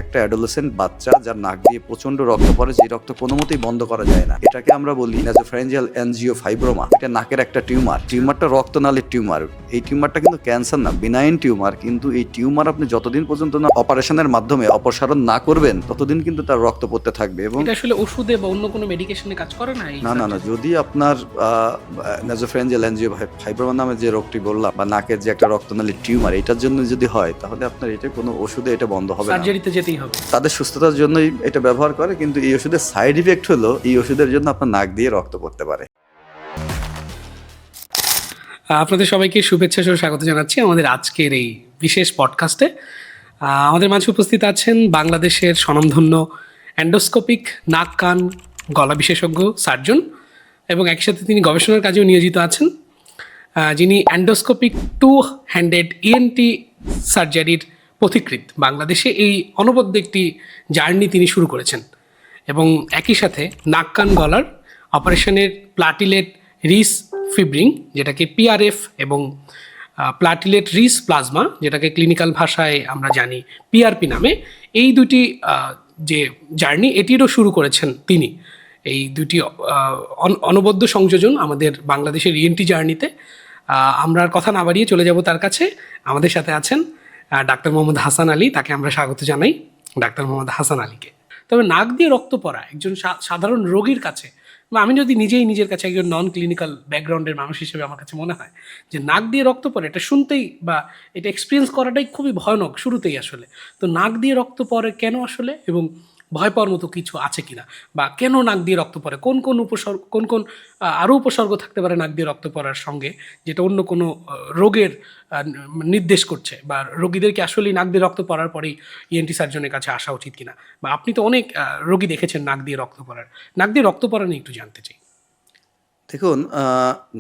একটা অ্যাডোলেসেন্ট বাচ্চা যার নাক দিয়ে প্রচন্ড রক্ত পড়ে, যে রক্ত কোনো মতেই বন্ধ করা যায় না, এটাকে আমরা বলি নাসোফ্যারিঞ্জিয়াল অ্যানজিওফাইব্রোমা। এটা নাকের একটা টিউমারটা রক্তনালীর টিউমার। এই টিউমারটা কিন্তু ক্যান্সার না, বিনাইন টিউমার। কিন্তু এই টিউমার আপনি যতদিন পর্যন্ত না অপারেশনের মাধ্যমে অপসারণ না করবেন ততদিন কিন্তু তার রক্ত পড়তে থাকবে। এবং এটা আসলে ওষুধে বা অন্য কোনো মেডিকেশনে কাজ করে না? না, যদি আপনার নাসোফ্যারিঞ্জিয়াল অ্যানজিওফাইব্রোমা নামে যে রোগটি বললাম, বা নাকের যে একটা রক্তনালীর টিউমার, এটার জন্য যদি হয় তাহলে আপনার এটা কোনো ওষুধে এটা বন্ধ হবে না, সার্জারিতে যেতেই হবে। তাদের সুস্থতার জন্যই এটা ব্যবহার করে। কিন্তু এই ওষুধের সাইড ইফেক্ট হলো এই ওষুধের জন্য আপনার নাক দিয়ে রক্ত পড়তে পারে। আপনাদের সবাইকে শুভেচ্ছা সহ স্বাগত জানাচ্ছি আমাদের আজকের এই বিশেষ পডকাস্টে। আমাদের মাঝে উপস্থিত আছেন বাংলাদেশের স্বনামধন্য অ্যান্ডোস্কোপিক নাক কান গলা বিশেষজ্ঞ সার্জন, এবং একসাথে তিনি গবেষণার কাজেও নিয়োজিত আছেন, যিনি অ্যান্ডোস্কোপিক টু হ্যান্ডেড ইএনটি সার্জারির পথিকৃৎ। বাংলাদেশে এই অনবদ্য একটি জার্নি তিনি শুরু করেছেন, এবং একই সাথে নাক কান গলার অপারেশনের প্লাটিলেট রিস ফিব্রিং, যেটাকে পিআরএফ, এবং প্লাটিলেট রিস প্লাজমা, যেটাকে ক্লিনিক্যাল ভাষায় আমরা জানি পিআরপি নামে, এই দুটি যে জার্নি এটিরও শুরু করেছেন তিনি। এই দুটি অনবদ্য সংযোজন আমাদের বাংলাদেশের ইএনটি জার্নিতে। আমরা আর কথা না বাড়িয়ে চলে যাব তার কাছে। আমাদের সাথে আছেন ডাক্তার মোহাম্মদ হাসান আলী, তাকে আমরা স্বাগত জানাই, ডাক্তার মোহাম্মদ হাসান আলীকে। তবে নাক দিয়ে রক্ত পড়া একজন সাধারণ রোগীর কাছে, বা আমি যদি নিজের কাছে একজন নন ক্লিনিক্যাল ব্যাকগ্রাউন্ডের মানুষ হিসেবে আমার কাছে মনে হয় যে নাক দিয়ে রক্ত পড়ে, এটা শুনতেই বা এটা এক্সপিরিয়েন্স করাটাই খুবই ভয়ানক শুরুতেই আসলে। তো নাক দিয়ে রক্ত পড়ে কেন আসলে, এবং ভয় পাওয়ার মতো কিছু আছে কিনা, বা কেন নাক দিয়ে রক্ত পড়ে, কোন কোন আরও উপসর্গ থাকতে পারে নাক দিয়ে রক্ত পড়ার সঙ্গে, যেটা অন্য কোনো রোগের নির্দেশ করছে, বা রোগীদেরকে আসলেই নাক দিয়ে রক্ত পড়ার পরেই ইএনটি সার্জনের কাছে আসা উচিত কিনা, বা আপনি তো অনেক রোগী দেখেছেন নাক দিয়ে রক্ত পড়া নিয়ে একটু জানতে চাই। দেখুন,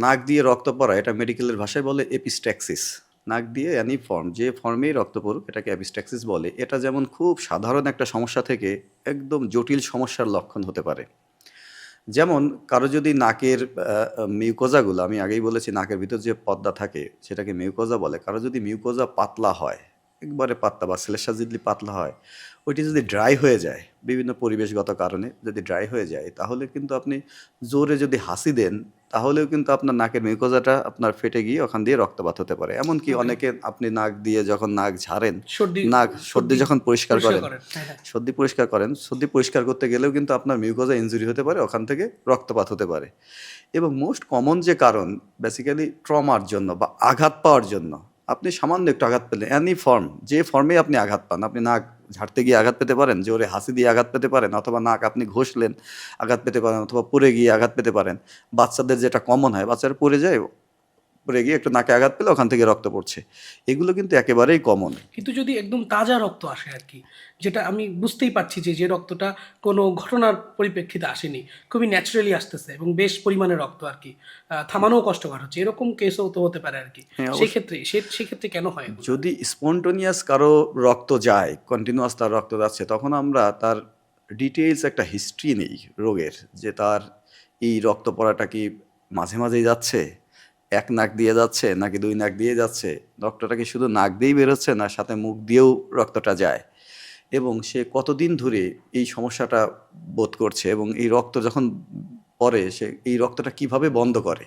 নাক দিয়ে রক্ত পড়া, এটা মেডিকেলের ভাষায় বলে এপিস্ট্যাক্সিস। নাক দিয়ে অ্যানি ফর্ম, যে ফর্মেই রক্ত পড়ুক, এটাকে এপিস্ট্যাক্সিস বলে। এটা যেমন খুব সাধারণ একটা সমস্যা থেকে একদম জটিল সমস্যার লক্ষণ হতে পারে। যেমন কারো যদি নাকের মিউকোজাগুলো, আমি আগেই বলেছি নাকের ভিতর যে পর্দা থাকে সেটাকে মিউকোজা বলে, কারো যদি মিউকোজা পাতলা হয়, একবারে পাতলা বা শ্লেষ্মাযুতলি পাতলা হয়, ওইটি যদি ড্রাই হয়ে যায় বিভিন্ন পরিবেশগত কারণে, যদি ড্রাই হয়ে যায়, তাহলে কিন্তু আপনি জোরে যদি হাসি দেন তাহলেও কিন্তু আপনার নাকের মিউকোজাটা আপনার ফেটে গিয়ে ওখান দিয়ে রক্তপাত হতে পারে। এমনকি অনেকে আপনি নাক দিয়ে যখন নাক ঝাড়েন, সর্দি যখন পরিষ্কার করেন, সর্দি পরিষ্কার করতে গেলেও কিন্তু আপনার মিউকোজা ইনজুরি হতে পারে, ওখান থেকে রক্তপাত হতে পারে। এবং মোস্ট কমন যে কারণ বেসিক্যালি ট্রমার জন্য বা আঘাত পাওয়ার জন্য, আপনি সামান্য একটু আঘাত পেলে, অ্যানি ফর্ম, যে ফর্মে আপনি আঘাত পান, আপনি নাক ঝাড়তে গিয়ে আঘাত পেতে পারেন, জোরে হাসি দিয়ে আঘাত পেতে পারেন, অথবা নাক আপনি ঘষলেন আঘাত পেতে পারেন, অথবা পড়ে গিয়ে আঘাত পেতে পারেন। বাচ্চাদের যেটা কমন হয়, বাচ্চারা পড়ে যায়, পড়ে গিয়ে একটু নাকে আঘাত পেলে ওখান থেকে রক্ত পড়ছে, এগুলো কিন্তু একেবারেই কমন। কিন্তু যদি একদম তাজা রক্ত আসে আর কি, যেটা আমি বুঝতেই পারছি যে রক্তটা কোনো ঘটনার পরিপ্রেক্ষিতে আসেনি, খুবই ন্যাচারালি আসতেছে এবং বেশ পরিমাণে রক্ত আর কি, থামানোও কষ্টকর হচ্ছে, এরকম কেসও তো হতে পারে আর কি। সেক্ষেত্রে কেন হয়? যদি স্পন্টেনিয়াস কারো রক্ত যায়, কন্টিনিউয়াস তার রক্ত যাচ্ছে, তখন আমরা তার ডিটেইলস একটা হিস্ট্রি নেই রোগের, যে তার এই রক্ত পড়াটা কি মাঝে মাঝেই যাচ্ছে, এক নাক দিয়ে যাচ্ছে নাকি দুই নাক দিয়ে যাচ্ছে, রক্তটা কি শুধু নাক দিয়েই বেরোচ্ছে না সাথে মুখ দিয়েও রক্তটা যায়, এবং সে কতদিন ধরে এই সমস্যাটা বোধ করছে, এবং এই রক্ত যখন পড়ে সে এই রক্তটা কিভাবে বন্ধ করে,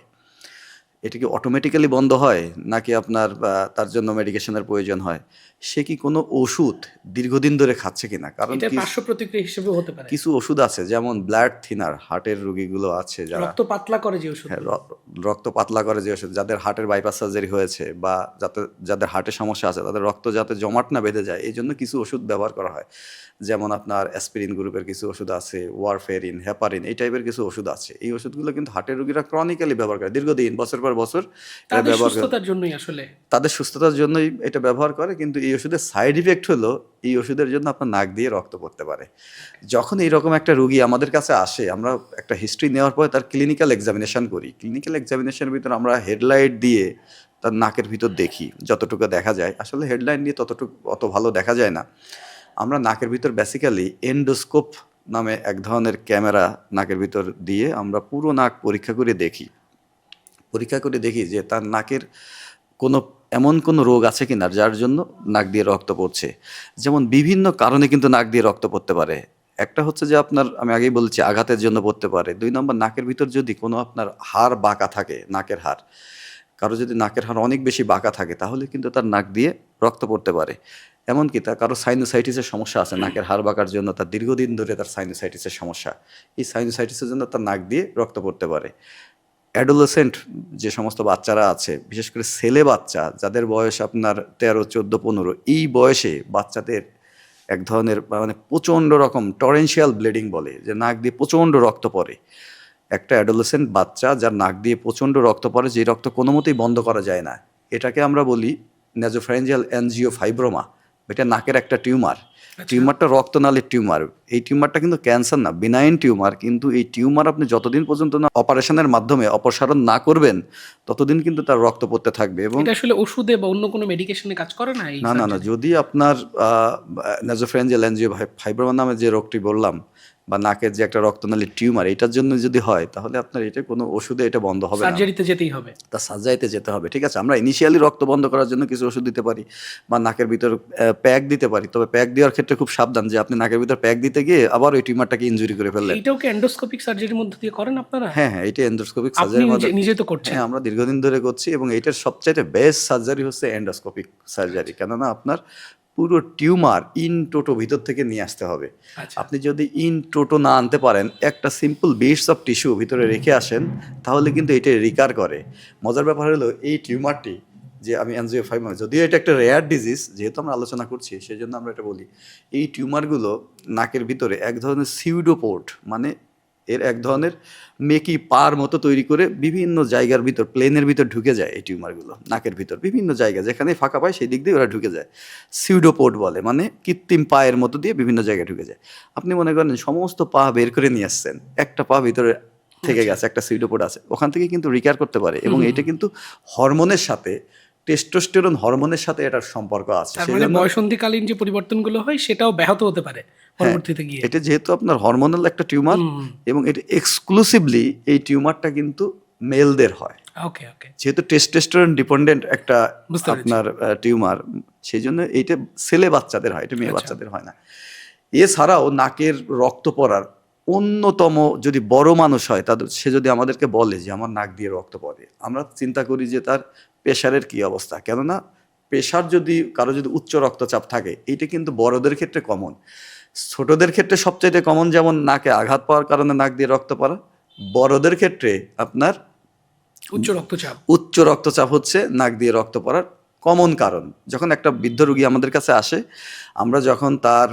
এটা কি অটোমেটিক্যালি বন্ধ হয় নাকি আপনার তার জন্য মেডিকেশনের প্রয়োজন হয়, সে কি কোনো ওষুধ দীর্ঘদিন ধরে খাচ্ছে কিনা। কারণ পার্শ্ব প্রতিক্রিয়া হিসেবে হতে পারে কিছু ওষুধ আছে, যেমন ব্লাড থিনার, হার্টের রোগীগুলো আছে যারা রক্ত পাতলা করে যে ওষুধ, রক্ত পাতলা করে যে ওষুধ, যাদের হার্টের বাইপাস সার্জারি হয়েছে বা যাদের হার্টের সমস্যা আছে, তাদের রক্ত যাতে জমাট না বেঁধে যায় এই জন্য কিছু ওষুধ ব্যবহার করা হয়। যেমন আপনার অ্যাসপিরিন গ্রুপের কিছু ওষুধ আছে, ওয়ারফেরিন, হেপারিন, এই টাইপের কিছু ওষুধ আছে। এই ওষুধগুলো কিন্তু হার্টের রোগীরা ক্রনিক্যালি ব্যবহার করে, দীর্ঘদিন বছর পর বছর তাদের সুস্থতার জন্যই আসলে, তাদের সুস্থতার জন্যই এটা ব্যবহার করে। কিন্তু এই ওষুধের সাইড ইফেক্ট হলো এই ওষুধের জন্য আপনার নাক দিয়ে রক্ত পড়তে পারে। যখন এইরকম একটা রোগী আমাদের কাছে আসে, আমরা একটা হিস্ট্রি নেওয়ার পরে তার ক্লিনিক্যাল এক্সামিনেশন করি। ক্লিনিক্যাল এক্সামিনেশনের ভিতরে আমরা হেডলাইট দিয়ে তার নাকের ভিতর দেখি যতটুকু দেখা যায়। আসলে হেডলাইট দিয়ে অত ভালো দেখা যায় না। আমরা নাকের ভিতর বেসিক্যালি এন্ডোস্কোপ নামে এক ধরনের ক্যামেরা নাকের ভিতর দিয়ে আমরা পুরো নাক পরীক্ষা করে দেখি যে তার নাকের কোনো এমন কোনো রোগ আছে কিনা যার জন্য নাক দিয়ে রক্ত পড়ছে। যেমন বিভিন্ন কারণে কিন্তু নাক দিয়ে রক্ত পড়তে পারে। একটা হচ্ছে যে আপনার, আমি আগেই বলেছি, আঘাতের জন্য পড়তে পারে। ২ নম্বর, নাকের ভিতর যদি কোনো আপনার হাড় বাঁকা থাকে, নাকের হাড়, কারো যদি নাকের হাড় অনেক বেশি বাঁকা থাকে তাহলে কিন্তু তার নাক দিয়ে রক্ত পড়তে পারে। এমনকি তার কারো সাইনোসাইটিসের সমস্যা আছে, নাকের হাড় বাঁকার জন্য তার দীর্ঘদিন ধরে তার সাইনোসাইটিসের সমস্যা, এই সাইনোসাইটিসের জন্য তার নাক দিয়ে রক্ত পড়তে পারে। অ্যাডোলেসেন্ট যে সমস্ত বাচ্চারা আছে, বিশেষ করে ছেলে বাচ্চা যাদের বয়স আপনার 13, 14, 15, এই বয়সে বাচ্চাদের এক ধরনের মানে প্রচণ্ড রকম টরেনশিয়াল ব্লিডিং বলে, যে নাক দিয়ে প্রচণ্ড রক্ত পড়ে। একটা অ্যাডোলেসেন্ট বাচ্চা যার নাক দিয়ে প্রচণ্ড রক্ত পড়ে, যে রক্ত কোনো মতেই বন্ধ করা যায় না, এটাকে আমরা বলি ন্যাজোফ্যারিঞ্জিয়াল অ্যানজিওফাইব্রোমা। এটা নাকের একটা টিউমার। টিউমারটা রক্তনালীর টিউমার। এই টিউমারটা কিন্তু ক্যান্সার না, বিনাইন টিউমার। কিন্তু এই টিউমার আপনি যতদিন পর্যন্ত না অপারেশনের মাধ্যমে অপসারণ না করবেন ততদিন কিন্তু তার রক্ত পড়তে থাকবে। এবং এটা আসলে ওষুধে বা অন্য কোনো মেডিকেশনে কাজ করে না এই না না না, surgery? যদি আপনার ন্যাজোফ্যারিঞ্জিয়াল অ্যানজিওফাইব্রোমা নামে যে রোগটি বললাম, বা নাকের যে একটা রক্তনালীর টিউমার, এটার জন্য যদি হয় তাহলে আপনার এটা কোনো ওষুধে এটা বন্ধ হবে না, সার্জারিতে যেতেই হবে। তা সার্জারিতে যেতে হবে। ঠিক আছে, আমরা ইনিশিয়ালি রক্ত বন্ধ করার জন্য কিছু ওষুধ দিতে পারি বা নাকের ভিতর প্যাক দিতে পারি। তবে প্যাক দেওয়ার ক্ষেত্রে খুব সাবধান, যে আপনি নাকের ভিতর প্যাক দিতে গিয়ে আবার ওই টিউমারটাকে ইনজুরি করে ফেললেন। এইটাও কি এন্ডোস্কোপিক সার্জারির মধ্যে দিয়ে করেন আপনারা? হ্যাঁ হ্যাঁ, এটা এন্ডোস্কোপিক আপনি সার্জারির মধ্যে। নিজে তো করছেন। হ্যাঁ, আমরা দীর্ঘদিন ধরে করছি এবং এটার সবচাইতে বেস্ট সার্জারি হচ্ছে এন্ডোস্কোপিক সার্জারি। কেননা আপনার পুরো টিউমার ইন টোটো ভিতর থেকে নিয়ে আসতে হবে। আচ্ছা। আপনি যদি ইন টোটো না আনতে পারেন, একটা সিম্পল বিটস অফ টিস্যু ভিতরে রেখে আসেন, তাহলে কিন্তু এটা রিকার করে। মজার ব্যাপার হলো এই টিউমারটি, যে আমি অ্যানজিওফাইব্রোমা, যদিও এটা একটা রেয়ার ডিজিজ, যেহেতু আমরা আলোচনা করছি সেই জন্য আমরা এটা বলি, এই টিউমারগুলো নাকের ভিতরে এক ধরনের সিউডোপোর্ট, মানে এর এক ধরনের মেকি পার মতো তৈরি করে বিভিন্ন জায়গার ভিতর, প্লেনের ভিতর ঢুকে যায় এই টিউমারগুলো। নাকের ভিতর বিভিন্ন জায়গা যেখানে ফাঁকা পায় সেই দিক দিয়ে ওরা ঢুকে যায়, সিউডোপোর্ট বলে, মানে কৃত্রিম পায়ের মতো দিয়ে বিভিন্ন জায়গায় ঢুকে যায়। আপনি মনে করেন সমস্ত পা বের করে নিয়ে আসছেন, একটা পা ভিতরে থেকে গেছে, একটা সিউডোপোর্ট আছে, ওখান থেকে কিন্তু রিকার করতে পারে। এবং এটা কিন্তু হরমোনের সাথে, টেস্টোস্টেরন হরমোনের সাথে এটার সম্পর্ক আছে। তার সেই মানে জন্য বয়সন্ধিকালীন যে পরিবর্তনগুলো হয় সেটাও ব্যাহত হতে পারে পরবর্তীতে গিয়ে। এটা যেহেতু আপনার হরমোনাল একটা টিউমার, এবং এটা এক্সক্লুসিভলি এই টিউমারটা কিন্তু মেলদের হয়, ওকে ওকে, যেহেতু টেস্টোস্টেরন ডিপেন্ডেন্ট একটা বুঝতে পেরেছি। আপনার টিউমার, সেই জন্য এইটা ছেলে বাচ্চাদের হয়, এটা মেয়ে আচ্ছা। বাচ্চাদের হয় না। এছাড়াও নাকের রক্ত পড়ার অন্যতম, যদি বড় মানুষ হয় তাদের, সে যদি আমাদেরকে বলে যে আমার নাক দিয়ে রক্ত পড়ে, আমরা চিন্তা করি যে তার প্রেশারের কি অবস্থা। কেননা প্রেশার যদি কারো যদি উচ্চ রক্তচাপ থাকে, এটা কিন্তু বড়দের ক্ষেত্রে কমন, ছোটদের ক্ষেত্রে সবচাইতে কমন। যেমন নাকে আঘাত পাওয়ার কারণে নাক দিয়ে রক্ত পড়া, বড়দের ক্ষেত্রে আপনার উচ্চ রক্তচাপ। উচ্চ রক্তচাপ হচ্ছে নাক দিয়ে রক্ত পড়ার কমন কারণ। যখন একটা বৃদ্ধ রোগী আমাদের কাছে আসে, আমরা যখন তার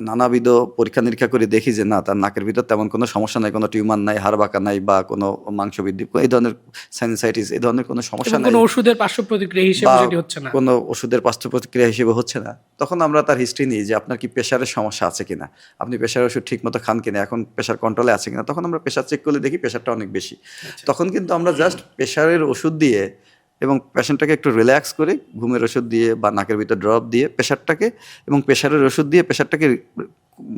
নানাবিধ পরীক্ষা নিরীক্ষা করে দেখি যে না, তার নাকের ভিতর তেমন কোনো সমস্যা নাই, কোনো টিউমার নাই, হাড় বাঁকা নাই, বা কোনো মাংস বৃদ্ধি, এই ধরনের সাইনোসাইটিস, এই ধরনের কোনো সমস্যা এবং নাই, কোনো ওষুধের পার্শ্ব প্রতিক্রিয়া হিসেবে বা সেটি হচ্ছে না। কোনো ওষুধের পার্শ্ব প্রতিক্রিয়া হিসেবে হচ্ছে না, তখন আমরা তার হিস্ট্রি নিই যে আপনার কি প্রেশারের সমস্যা আছে কিনা, আপনি প্রেশারের ওষুধ ঠিক মতো খান কিনা, এখন প্রেশার কন্ট্রোলে আছে কিনা। তখন আমরা প্রেশার চেক করলে দেখি প্রেশারটা অনেক বেশি। তখন কিন্তু আমরা জাস্ট প্রেশারের ওষুধ দিয়ে এবং পেশেন্টটাকে একটু রিল্যাক্স করে ঘুমের ওষুধ দিয়ে বা নাকের ভিতর ড্রপ দিয়ে প্রেশারটাকে, এবং প্রেশারের ওষুধ দিয়ে প্রেশারটাকে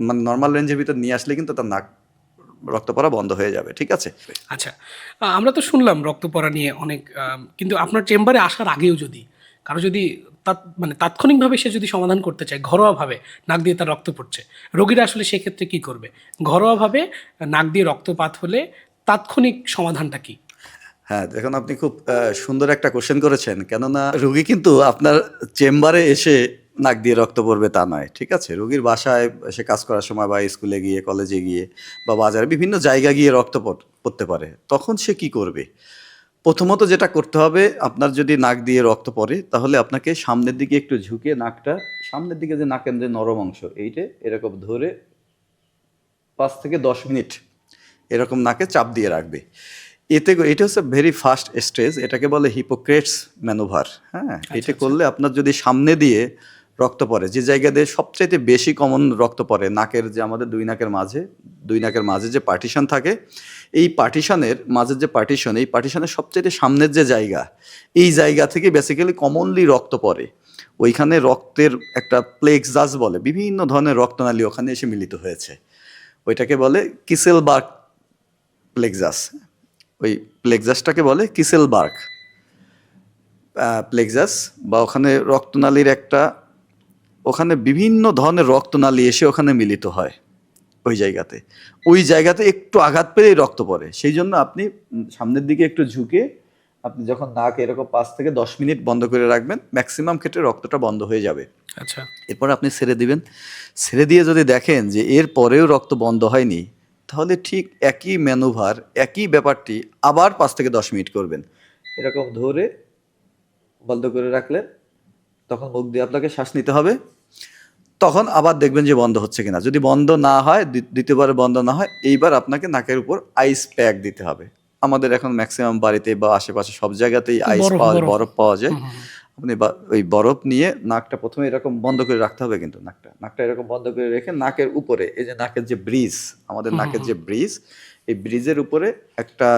মানে নর্মাল রেঞ্জের ভিতর নিয়ে আসলে কিন্তু তার নাক রক্ত পড়া বন্ধ হয়ে যাবে। ঠিক আছে। আচ্ছা, আমরা তো শুনলাম রক্ত পড়া নিয়ে অনেক, কিন্তু আপনার চেম্বারে আসার আগেও যদি কারো যদি মানে তাৎক্ষণিকভাবে সে যদি সমাধান করতে চায়, ঘরোয়াভাবে নাক দিয়ে তার রক্ত পড়ছে, রোগীরা আসলে সেক্ষেত্রে কি করবে? ঘরোয়াভাবে নাক দিয়ে রক্তপাত হলে তাৎক্ষণিক সমাধানটা কি? হ্যাঁ, দেখুন আপনি খুব সুন্দর একটা কোশ্চেন করেছেন। কেননা রুগী কিন্তু আপনার চেম্বারে এসে নাক দিয়ে রক্ত পড়বে তা নয়। ঠিক আছে, রুগীর বাসায় সে কাজ করার সময় বা স্কুলে গিয়ে, কলেজে গিয়ে, বা বাজারে বিভিন্ন জায়গা গিয়ে রক্ত পড়তে পারে। তখন সে কি করবে? প্রথমত যেটা করতে হবে, আপনার যদি নাক দিয়ে রক্ত পড়ে তাহলে আপনাকে সামনের দিকে একটু ঝুঁকে নাকটা, সামনের দিকে যে নাকের যে নরম অংশ, এইটা এরকম ধরে 5 থেকে 10 মিনিট এরকম নাকে চাপ দিয়ে রাখবে। এটা হচ্ছে ভেরি ফার্স্ট স্টেজ, এটাকে বলে হিপোক্রেটস ম্যানোভার। হ্যাঁ, এটা করলে আপনার যদি সামনে দিয়ে রক্ত পড়ে, যে জায়গা দিয়ে সবচাইতে বেশি কমন রক্ত পড়ে, নাকের যে আমাদের দুই নাকের মাঝে যে পার্টিশন থাকে, এই পার্টিশনের মাঝের যে পার্টিশন, এই পার্টিশনের সবচাইতে সামনের যে জায়গা, এই জায়গা থেকে বেসিক্যালি কমনলি রক্ত পড়ে। ওইখানে রক্তের একটা প্লেক্সাস বলে, বিভিন্ন ধরনের রক্তনালী ওখানে এসে মিলিত হয়েছে, ওইটাকে বলে কিসেলবার্গ প্লেক্সাস। ওই প্লেক্সাসটাকে বলে কিসেলবার্গ প্লেক্সাস বা ওখানে রক্তনালীর একটা, ওখানে বিভিন্ন ধরনের রক্তনালী এসে ওখানে মিলিত হয় ওই জায়গাতে একটু আঘাত পেলেই রক্ত পড়ে। সেই জন্য আপনি সামনের দিকে একটু ঝুঁকে আপনি যখন নাক এরকম 5 থেকে 10 মিনিট বন্ধ করে রাখবেন, ম্যাক্সিমাম ক্ষেত্রে রক্তটা বন্ধ হয়ে যাবে। আচ্ছা, এরপর আপনি ছেড়ে দিবেন। ছেড়ে দিয়ে যদি দেখেন যে এর পরেও রক্ত বন্ধ হয়নি, তাহলে ঠিক একই ম্যানুভার, একই ব্যাপারটি আবার 5 থেকে 10 মিনিট করবেন। এরকম ধরে বন্ধ করে রাখলেন, তখন মুখ দিয়ে আপনাকে শ্বাস নিতে হবে। তখন আবার দেখবেন যে বন্ধ হচ্ছে কিনা। যদি বন্ধ না হয়, দ্বিতীয়বারে বন্ধ না হয়, এইবার আপনাকে নাকের উপর আইস প্যাক দিতে হবে। আমাদের এখন ম্যাক্সিমাম বাড়িতে বা আশেপাশে সব জায়গাতেই বরফ পাওয়া যায়। আপনি ওই বরফ নিয়ে নাকটা প্রথমে এরকম বন্ধ করে রাখতে হবে, কিন্তু নাকটা এরকম বন্ধ করে রেখে নাকের উপরে, এই যে নাকের যে ব্রিজ, আমাদের নাকের যে ব্রিজ, এই ব্রিজের উপরে একটা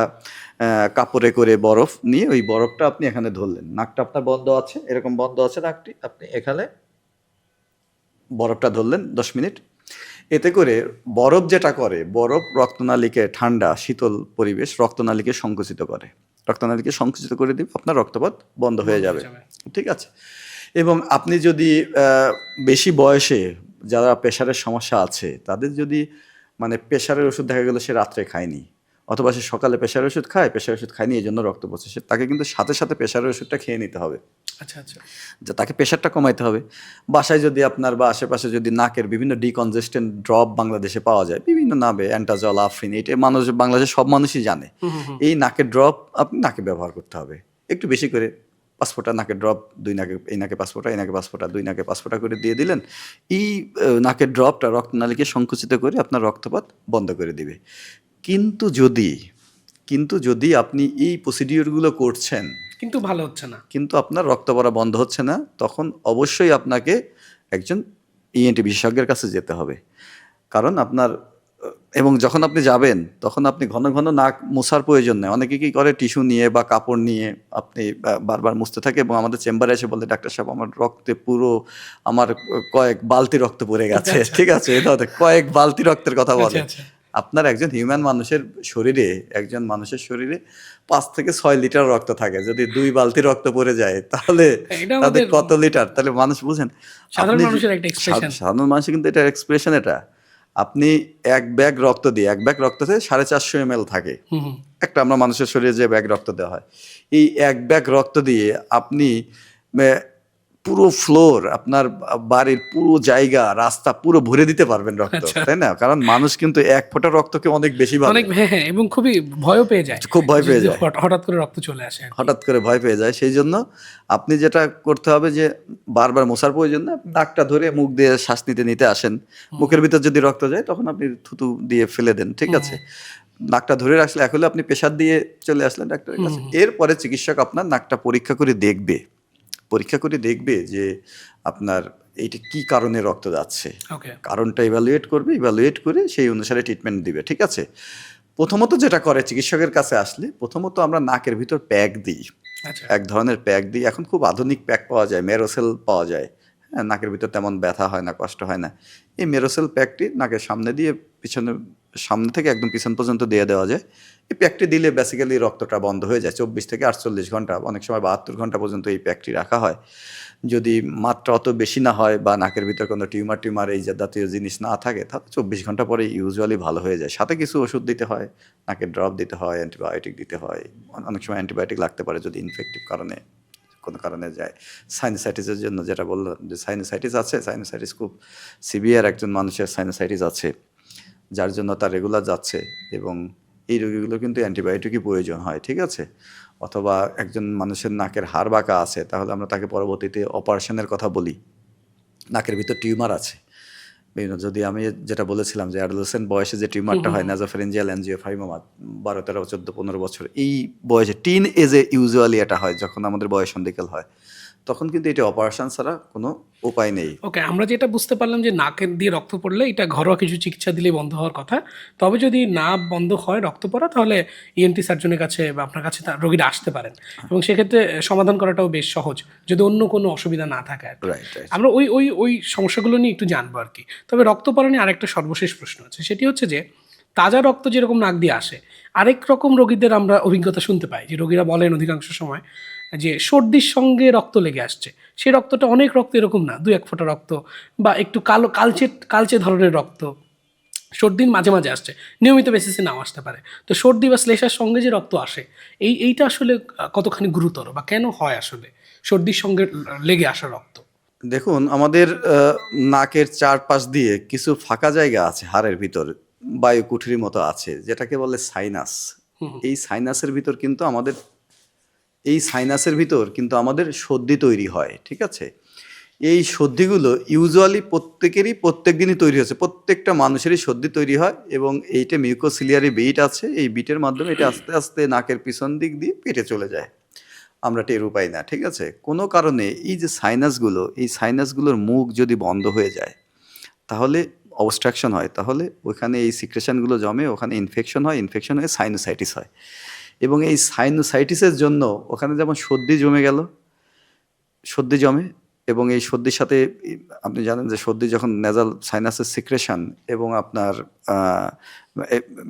কাপড়ে করে বরফ নিয়ে ওই বরফটা আপনি এখানে ধরলেন। নাকটা আপনার বন্ধ আছে, এরকম বন্ধ আছে নাকটি, আপনি এখানে বরফটা ধরলেন 10 মিনিট। এতে করে বরফ যেটা করে, বরফ রক্তনালীকে, ঠান্ডা শীতল পরিবেশ রক্তনালীকে সংকুচিত করে দিবে, আপনার রক্তপাত বন্ধ হয়ে যাবে। ঠিক আছে। এবং আপনি যদি বেশি বয়সে যারা প্রেশারের সমস্যা আছে, তাদের যদি মানে প্রেশারের ওষুধ দেখা গেলো সে রাত্রে খায়নি, অথবা সে সকালে প্রেশারের ওষুধ খায়নি, এই জন্য রক্ত পড়ছে, তাকে কিন্তু সাথে সাথে প্রেশারের ওষুধটা খেয়ে নিতে হবে। আচ্ছা আচ্ছা, যে তাকে প্রেশারটা কমাইতে হবে। বাসায় যদি আপনার বা আশেপাশে যদি নাকের বিভিন্ন ডিকনজেস্টেন্ট ড্রপ বাংলাদেশে পাওয়া যায় বিভিন্ন নামে, অ্যান্টাজল, আফরিন, এটা বাংলাদেশের সব মানুষই জানে। এই নাকের ড্রপ আপনি নাকে ব্যবহার করতে হবে একটু বেশি করে। 5 ফোঁটা নাকের ড্রপ, 2 নাকে, এই নাকে 5 ফোঁটা, এই নাকে 5 ফোঁটা, 2 নাকে 5 ফোঁটা করে দিয়ে দিলেন। এই নাকের ড্রপটা রক্তনালীকে সংকুচিত করে আপনার রক্তপাত বন্ধ করে দিবে। কিন্তু যদি আপনি এই প্রসিডিওরগুলো করছেন কিন্তু ভালো হচ্ছে না, কিন্তু আপনার রক্ত পড়া বন্ধ হচ্ছে না, তখন অবশ্যই আপনাকে একজন ইএনটি বিশেষজ্ঞের কাছে যেতে হবে। কারণ আপনার এবং যখন আপনি যাবেন তখন আপনি ঘন ঘন নাক মোছার প্রয়োজন নেই। অনেকে কি করে, টিস্যু নিয়ে বা কাপড় নিয়ে আপনি বারবার মুছতে থাকে এবং আমাদের চেম্বারে এসে বলে, ডাক্তার সাহেব আমার রক্তে পুরো আমার কয়েক বালতি রক্ত পড়ে গেছে। ঠিক আছে, এটা কয়েক বালতি রক্তের কথা বলে। আপনার একজন একজন মানুষের শরীরে 5 থেকে 6 লিটার রক্ত থাকে। যদি 2 বালতি রক্ত পড়ে যায় তাহলে তাদের কত লিটার, তাহলে মানুষ বুঝেন। সাধারণ মানুষের একটা এক্সপ্রেশন, সাধারণ মানুষের কিন্তু এটা এক্সপ্রেশন। এটা আপনি এক ব্যাগ রক্ত দিয়ে 450 ml থাকে একটা, আমরা মানুষের শরীরে যে ব্যাগ রক্ত দেওয়া হয়, এই এক ব্যাগ রক্ত দিয়ে আপনি পুরো ফ্লোর, আপনার বাড়ির পুরো জায়গা, রাস্তা পুরো ভরে দিতে পারবেন রক্ত, তাই না? কারণ মানুষ কিন্তু 1 ফোঁটা রক্তকে অনেক বেশি ভাবে, হ্যাঁ, এবং খুবই ভয় পেয়ে যায়, হঠাৎ করে রক্ত চলে আসে, হঠাৎ করে ভয় পেয়ে যায়। সেই জন্য আপনি যেটা করতে হবে যে বারবার মোছার প্রয়োজন না, নাকটা ধরে মুখ দিয়ে শ্বাস নিতে আসেন। মুখের ভিতর যদি রক্ত যায় তখন আপনি থুতু দিয়ে ফেলে দেন। ঠিক আছে, নাকটা ধরে রাখলে এখন আপনি প্রেশার দিয়ে চলে আসলেন ডাক্তারের কাছে। এরপরে চিকিৎসক আপনার নাকটা পরীক্ষা করে দেখবে যে আপনার এইটা কি কারণে রক্ত যাচ্ছে, কারণটা ইভ্যালুয়েট করে সেই অনুসারে ট্রিটমেন্ট দিবে। ঠিক আছে। প্রথমত যেটা করে চিকিৎসকের কাছে আসলে, প্রথমত আমরা নাকের ভিতর প্যাক দিই, এক ধরনের প্যাক দিই। এখন খুব আধুনিক প্যাক পাওয়া যায়, মেরোসেল পাওয়া যায়। হ্যাঁ, নাকের ভিতর তেমন ব্যথা হয় না, কষ্ট হয় না। এই মেরোসেল প্যাকটি নাকের সামনে দিয়ে সামনে থেকে একদম পিছন পর্যন্ত দিয়ে দেওয়া যায়। এই প্যাকটি দিলে বেসিক্যালি রক্তটা বন্ধ হয়ে যায়। 24 থেকে 48 ঘন্টা, অনেক সময় 72 ঘন্টা পর্যন্ত এই প্যাকটি রাখা হয়। যদি মাত্রা অত বেশি না হয় বা নাকের ভিতর কোনো টিউমার এই জাতীয় জিনিস না থাকে, তাহলে 24 ঘন্টা পরে ইউজুয়ালি ভালো হয়ে যায়। সাথে কিছু ওষুধ দিতে হয়, নাকের ড্রপ দিতে হয়, অ্যান্টিবায়োটিক দিতে হয়। অনেক সময় অ্যান্টিবায়োটিক লাগতে পারে যদি ইনফেক্টিভ কোনো কারণে যায়। সাইনোসাইটিসের জন্য যেটা বললাম যে সাইনোসাইটিস খুব সিভিয়ার, একজন মানুষের সাইনোসাইটিস আছে যার জন্য তার রেগুলার যাচ্ছে, এবং এই রোগীগুলো কিন্তু অ্যান্টিবায়োটিকই প্রয়োজন হয়। ঠিক আছে। অথবা একজন মানুষের নাকের হাড় বাঁকা আছে, তাহলে আমরা তাকে পরবর্তীতে অপারেশনের কথা বলি। নাকের ভিতর টিউমার আছে বিভিন্ন, যদি আমি যেটা বলেছিলাম যে অ্যাডোলেসেন্ট বয়সে যে টিউমারটা হয়, নাসোফ্যারিঞ্জিয়াল অ্যাঞ্জিওফাইমা, 12, 13, 14, 15 বছর, এই বয়সে টিন এজে ইউজুয়ালি এটা হয়, যখন আমাদের বয়স সন্ধিকাল হয়, তখন কিন্তু এটা অপারেশন ছাড়া কোনো উপায় নেই। ওকে, আমরা যেটা বুঝতে পারলাম যে নাকের দিয়ে রক্ত পড়লে এটা ঘরোয়া কিছু চিকিৎসা দিলেই বন্ধ হওয়ার কথা। তবে যদি না বন্ধ হয় রক্ত পড়া, তাহলে ইএনটি সার্জনের কাছে বা আপনার কাছে রোগীরা আসতে পারেন, এবং সেক্ষেত্রে সমাধান করাটাও বেশ সহজ, যদি অন্য কোনো অসুবিধা না থাকে। আমরা ওই সমস্যাগুলো নিয়ে একটু জানবো আর কি। তবে রক্ত পড়া নিয়ে আরেকটা সর্বশেষ প্রশ্ন আছে, সেটি হচ্ছে যে তাজা রক্ত যেরকম নাক দিয়ে আসে, আরেক রকম রোগীদের আমরা অভিজ্ঞতা শুনতে পাই যে রোগীরা বলেন অধিকাংশ সময় যে সর্দির সঙ্গে রক্ত লেগে আসছে, সেই রক্তটা অনেক রক্ত এরকম না, 2-1 ফোঁটা রক্ত বা একটু কালো কালচে কালচে ধরনের রক্ত সর্দির মাঝে মাঝে আসছে, নিয়মিত বেসিসে নাও আসতে পারে। তো সর্দি বা শ্লেষার সঙ্গে যে রক্ত আসে, এইটা আসলে কতখানি গুরুতর বা কেন হয় আসলে সর্দির সঙ্গে লেগে আসা রক্ত? দেখুন, আমাদের নাকের চারপাশ দিয়ে কিছু ফাঁকা জায়গা আছে হাড়ের ভিতর, বায়ুকুঠির মতো আছে, যেটাকে বলে সাইনাস। এই সাইনাসের ভিতর কিন্তু আমাদের আমাদের সর্দি তৈরি হয়, ঠিক আছে? এই সর্দিগুলো ইউজুয়ালি প্রত্যেকেরই প্রত্যেক দিনই তৈরি হচ্ছে, প্রত্যেকটা মানুষেরই সর্দি তৈরি হয়, এবং এইটা মিউকোসিলিয়ারি বিট আছে, এই বিটের মাধ্যমে এটা আস্তে আস্তে নাকের পিছন দিক দিয়ে পেটে চলে যায়, আমরা টেরও পাই না, ঠিক আছে? কোনো কারণে এই যে এই সাইনাসগুলোর মুখ যদি বন্ধ হয়ে যায়, তাহলে অবস্ট্রাকশন হয়, তাহলে ওখানে এই সিক্রেশনগুলো জমে, ওখানে ইনফেকশন হয়, ইনফেকশন হয়ে সাইনোসাইটিস হয়, এবং এই সাইনোসাইটিসের জন্য ওখানে যেমন সর্দি জমে, এবং এই সর্দির সাথে আপনি জানেন যে সর্দি যখন নেজাল সাইনাসের সিক্রেশন এবং আপনার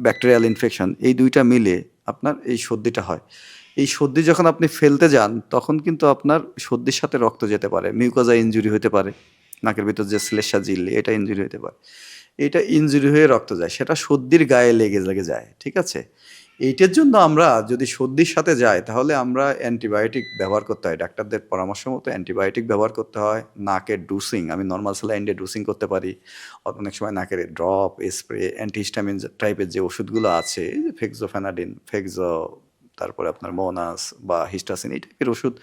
ব্যাকটেরিয়াল ইনফেকশন, এই দুইটা মিলে আপনার এই সর্দিটা হয়। এই সর্দি যখন আপনি ফেলতে যান, তখন কিন্তু আপনার সর্দির সাথে রক্ত যেতে পারে, মিউকোজা ইনজুরি হতে পারে, নাকের ভিতর যে শ্লেষ্মা ঝিল্লি, এটা ইনজুরি হতে পারে, এটা ইনজুরি হয়ে রক্ত যায়, সেটা সর্দির গায়ে লেগে লেগে যায়, ঠিক আছে? এইটার জন্য আমরা যদি সর্দির সাথে যায়, তাহলে আমরা অ্যান্টিবায়োটিক ব্যবহার করতে হয়, ডাক্তারদের পরামর্শ মতো অ্যান্টিবায়োটিক ব্যবহার করতে হয়। নাকের ডুসিং, আমি নর্মাল স্যালাইন দিয়ে ডুসিং করতে পারি, অনেক সময় নাকের ড্রপ, স্প্রে, অ্যান্টিহিস্টামিন টাইপের যে ওষুধগুলো আছে, এই যে ফেক্সোফেনাডিন, তারপরে আপনার মোনাস বা হিস্টাসিন, এই টাইপের ওষুধ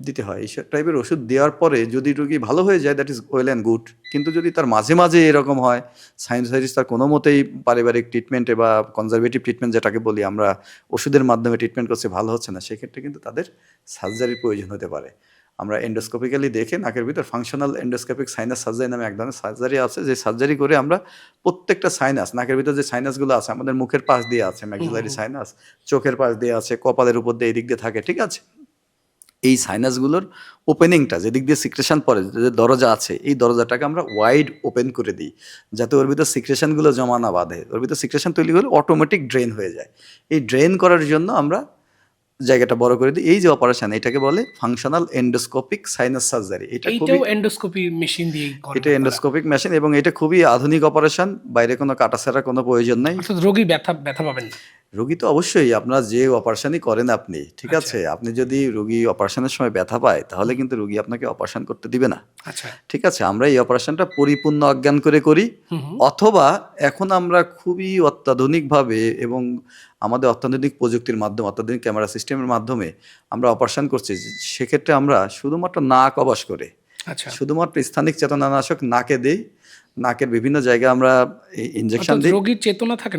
দিতে হয়। এই টাইপের ওষুধ দেওয়ার পরে যদি রোগী ভালো হয়ে যায়, that is well and good. কিন্তু যদি তার মাঝে মাঝে এরকম হয়, সাইনোসাইটিস, তার কোনো মতেই পারিবারিক ট্রিটমেন্টে বা কনজারভেটিভ ট্রিটমেন্ট যেটাকে বলি আমরা, ওষুধের মাধ্যমে ট্রিটমেন্ট করছে, ভালো হচ্ছে না, সেক্ষেত্রে কিন্তু তাদের সার্জারির প্রয়োজন হতে পারে। আমরা এন্ডোস্কোপিক্যালি দেখে নাকের ভিতর ফাংশনাল এন্ডোস্কোপিক সাইনাস সার্জারি নামে এক ধরনের সার্জারি আছে, যে সার্জারি করে আমরা প্রত্যেকটা সাইনাস, নাকের ভিতর যে সাইনাসগুলো আছে, আমাদের মুখের পাশ দিয়ে আছে ম্যাক্সিলারি সাইনাস, চোখের পাশ দিয়ে আছে, কপালের উপর দিয়ে এই দিক দিয়ে থাকে, ঠিক আছে? এই সাইনাসগুলোর ওপেনিংটা, যেদিক দিয়ে সিক্রেশন পড়ে, যে দরজা আছে, এই দরজাটাকে আমরা ওয়াইড ওপেন করে দিই, যাতে ওর ভিতর সিক্রেশনগুলো জমা না বাঁধে। ওর ভিতর সিক্রেশন তৈরি হলে অটোমেটিক ড্রেন হয়ে যায়। এই ড্রেন করার জন্য আমরা জায়গাটা বড় করে দিই। এই যে অপারেশন, এটাকে বলে ফাংশনাল এন্ডোস্কোপিক সাইনাস সার্জারি। এইটাও এন্ডোস্কোপি মেশিন দিয়ে করে এটা এন্ডোস্কোপিক মেশিন, এবং এটা খুবই আধুনিক অপারেশন, বাইরে কোনো কাটাছেঁড়ার কোনো প্রয়োজন নাই। অর্থাৎ রোগী ব্যথা ব্যথা পাবেন না। রোগী তো অবশ্যই, আপনার যে অপারেশনই করেন আপনি, ঠিক আছে, আপনি যদি রোগী অপারেশনের সময় ব্যথা পায়, তাহলে কিন্তু রোগী আপনাকে অপারেশন করতে দিবে না, আচ্ছা, ঠিক আছে? আমরা এই অপারেশনটা পরিপূর্ণ অজ্ঞান করে করি, অথবা এখন আমরা খুবই অত্যাধুনিকভাবে এবং আমাদের অত্যাধুনিক প্রযুক্তির মাধ্যমে, অত্যাধুনিক ক্যামেরা সিস্টেমের মাধ্যমে আমরা অপারেশন করছি। সেক্ষেত্রে আমরা শুধুমাত্র নাক অবশ করে, আচ্ছা, শুধুমাত্র স্থানিক চেতনানাশক নাকে দেই, নাকের বিভিন্ন জায়গায় আমরা ইনজেকশন দিই। রোগীর চেতনা থাকেন,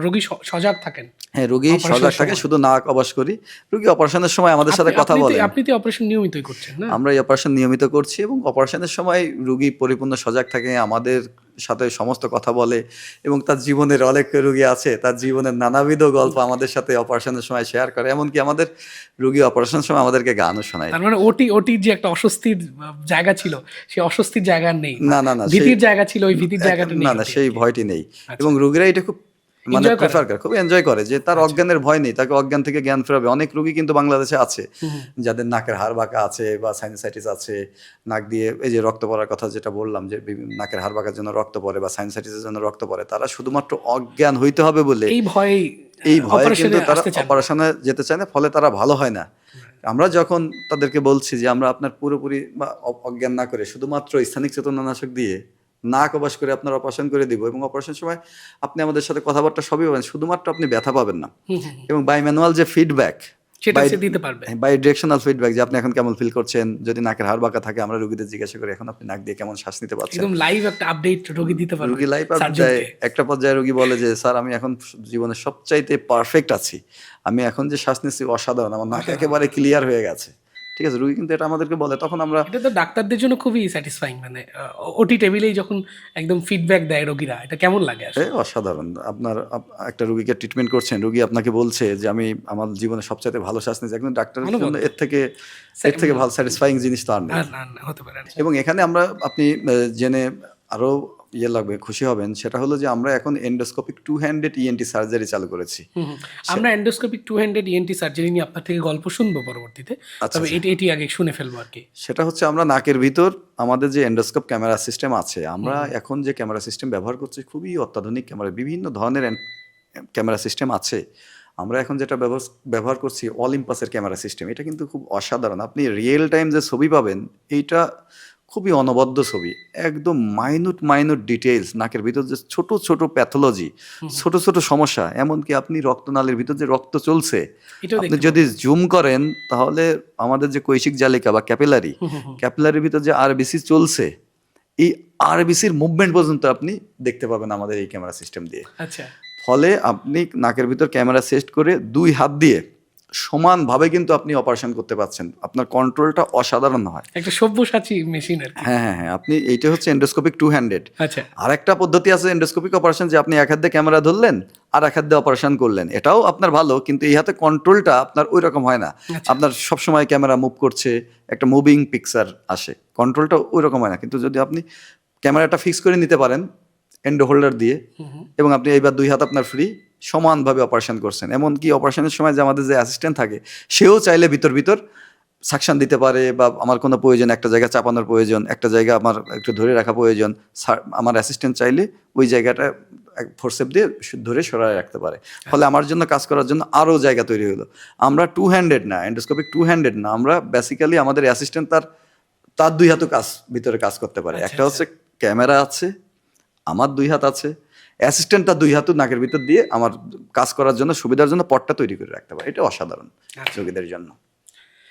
রোগী সজাগ থাকেন। হ্যাঁ, রোগী সজাগ থাকে, শুধু নাক অবশ করি। রোগী অপারেশনের সময় আমাদের সাথে কথা বলে। আপনি তো অপারেশন নিয়মিতই করছেন না? আমরা এই অপারেশন নিয়মিত করছি, এবং অপারেশনের সময় রোগী পরিপূর্ণ সজাগ থাকে, আমাদের সাথে সমস্ত কথা বলে, এবং তার জীবনের অনেক রোগী আছে, তার জীবনের নানাবিধ গল্প আমাদের সাথে অপারেশনের সময় শেয়ার করে। এমনকি আমাদের রোগী অপারেশনের সময় আমাদেরকে গানও শোনায়। তার মানে ওটির যে একটা অস্বস্তির জায়গা ছিল, সেই অস্বস্তির জায়গা নেই। না, ভীতির জায়গা ছিল, ওই ভীতির জায়গাটা নেই। না, সেই ভয়টি নেই, এবং রোগীরা এটা খুব প্রেফার করে, খুব এনজয় করে, যে তার অজ্ঞানের ভয় নেই, তাকে অজ্ঞান থেকে জ্ঞান ফেরাবে। অনেক রোগী কিন্তু বাংলাদেশে আছে যাদের নাকের হাড় বাঁকা আছে বা সাইনোসাইটিস আছে, নাক দিয়ে এই যে রক্ত পড়ার কথা যেটা বললাম, যে নাকের হাড় বাঁকার জন্য রক্ত পড়ে বা সাইনোসাইটিসের জন্য রক্ত পড়ে, তারা শুধুমাত্র অজ্ঞান হইতে হবে বলে এই ভয়ে কিন্তু তারা অপারেশনে যেতে চায় না, ফলে তারা ভালো হয় না। আমরা যখন তাদেরকে বলছি যে আমরা আপনার পুরোপুরি বা অজ্ঞান না করে শুধুমাত্র স্থানিক চেতনানাশক দিয়ে নাক অবশ করে আপনার অপারেশন করে দিব, এবং অপারেশন সময় আপনি আমাদের সাথে কথাবার্তা সবই পাবেন, শুধুমাত্র আপনি ব্যথা পাবেন না, এবং বাই ম্যানুয়াল যে ফিডব্যাক, বাই ডিরেকশনাল ফিডব্যাক, যে আপনি এখন কেমন ফিল করছেন, যদি নাকের হাড় বাঁকা থাকে আমরা রোগীদের জিজ্ঞাসা করি এখন আপনি নাক দিয়ে কেমন শ্বাস নিতে পারছেন, একদম লাইভ একটা আপডেট রোগী দিতে পারবে। রোগী লাইভ আপডেট। একটা পর্যায়ে রোগী বলে যে স্যার, আমি এখন জীবনের সবচাইতে পারফেক্ট আছি, আমি এখন যে শ্বাস নিচ্ছি অসাধারণ, আমার নাক একেবারে ক্লিয়ার হয়ে গেছে, ঠিক আছে? রোগী কিন্তু এটা আমাদেরকে বলে, তখন আমরা, এটা তো ডাক্তারদের জন্য খুবই স্যাটিসফাইং, মানে ওটি টেবিলেই যখন একদম ফিডব্যাক দেয় রোগীরা, এটা কেমন লাগে আসলে? অসাধারণ। আপনার একটা রোগীকে ট্রিটমেন্ট করছেন, রোগী আপনাকে বলছে যে আমি আমার জীবনে সবচাইতে ভালো শ্বাস নিচ্ছি, একদম ডাক্তারের জন্য এর থেকে ভালো স্যাটিসফাইং জিনিস তো আর নেই, হতে পারে। এবং এখানে আমরা আপনি জেনে আরো ইয়ে লাগবে, খুশি হবেন, সেটা হলো যে আমরা এখন endoscopic two handed ENT surgery চালু করেছি। আমরা এন্ডোস্কোপিক 200 ইএনটি সার্জারি নিয়ে আপনার থেকে গল্প শুনবো পরবর্তীতে, তবে এটি আগে শুনে ফেলবো আর কি। সেটা হচ্ছে আমরা নাকের ভিতর আমাদের যে এন্ডোস্কোপ ক্যামেরা সিস্টেম আছে, আমরা এখন যে ক্যামেরা সিস্টেম ব্যবহার করছি খুবই অত্যাধুনিক ক্যামেরা, বিভিন্ন ধরনের ক্যামেরা সিস্টেম আছে। আমরা এখন যেটা ব্যবহার করছি অলিম্পাসের ক্যামেরা সিস্টেম, এটা কিন্তু খুব অসাধারণ। আপনি রিয়েল টাইম যে ছবি পাবেন এইটা খুবই অনবদ্য ছবি, একদম মাইনুট ডিটেলস, নাকের ভিতর যে ছোট ছোট প্যাথোলজি, ছোট ছোট সমস্যা, এমনকি আপনি রক্তনালীর ভিতর যে রক্ত চলছে এটাও আপনি যদি জুম করেন তাহলে আমাদের যে কৈশিক জালিকা বা ক্যাপিলারির ভিতর যে আরবিসি চলছে, এই আরবিসির মুভমেন্ট পর্যন্ত আপনি দেখতে পাবেন আমাদের এই ক্যামেরা সিস্টেম দিয়ে। আচ্ছা, ফলে আপনি নাকের ভিতর ক্যামেরা সেট করে 2 হাত দিয়ে সমানভাবে কিন্তু আপনি অপারেশন করতে পারছেন, আপনার কন্ট্রোলটা অসাধারণ হয়। একটা সব্যসাচী মেশিন আর কি। হ্যাঁ, আপনি এইটা হচ্ছে এন্ডোস্কোপিক টু হ্যান্ডেড। আচ্ছা, আরেকটা পদ্ধতি আছে এন্ডোস্কোপিক অপারেশন, যে আপনি এক হাত দিয়ে ক্যামেরা ধরলেন আর এক হাত দিয়ে অপারেশন করলেন, এটাও আপনার ভালো, কিন্তু এই হাতে কন্ট্রোলটা আপনার ওই রকম হয় না। আপনার সবসময় ক্যামেরা মুভ করছে, একটা মুভিং পিকচার আসে, কন্ট্রোলটা ওই রকম হয় না। কিন্তু যদি আপনি ক্যামেরাটা ফিক্স করে নিতে পারেন এন্ডো হোল্ডার দিয়ে, এবং আপনি এইবার 2 হাত আপনার ফ্রি, সমানভাবে অপারেশন করছেন। এমনকি অপারেশনের সময় যে আমাদের যে অ্যাসিস্ট্যান্ট থাকে সেও চাইলে ভিতর সাকশন দিতে পারে, বা আমার কোনো প্রয়োজন, একটা জায়গা চাপানোর প্রয়োজন, একটা জায়গা আমার একটু ধরে রাখা প্রয়োজন, আমার অ্যাসিস্ট্যান্ট চাইলে ওই জায়গাটা ফোরসেপ দিয়ে ধরে সরায় রাখতে পারে। ফলে আমার জন্য কাজ করার জন্য আরও জায়গা তৈরি হলো। আমরা টু হ্যান্ডেড না, এন্ডোস্কোপিক টু হ্যান্ডেড না, আমরা বেসিক্যালি আমাদের অ্যাসিস্ট্যান্ট তার 2 হাতও ভিতরে কাজ করতে পারে। একটা হচ্ছে ক্যামেরা আছে, আমার 2 হাত আছে, অ্যাসিস্ট্যান্ট তার 2 হাতও নাকের ভিতর দিয়ে আমার কাজ করার জন্য সুবিধার জন্য পটটা তৈরি করে রাখতে পারে। এটা অসাধারণ রোগীদের জন্য।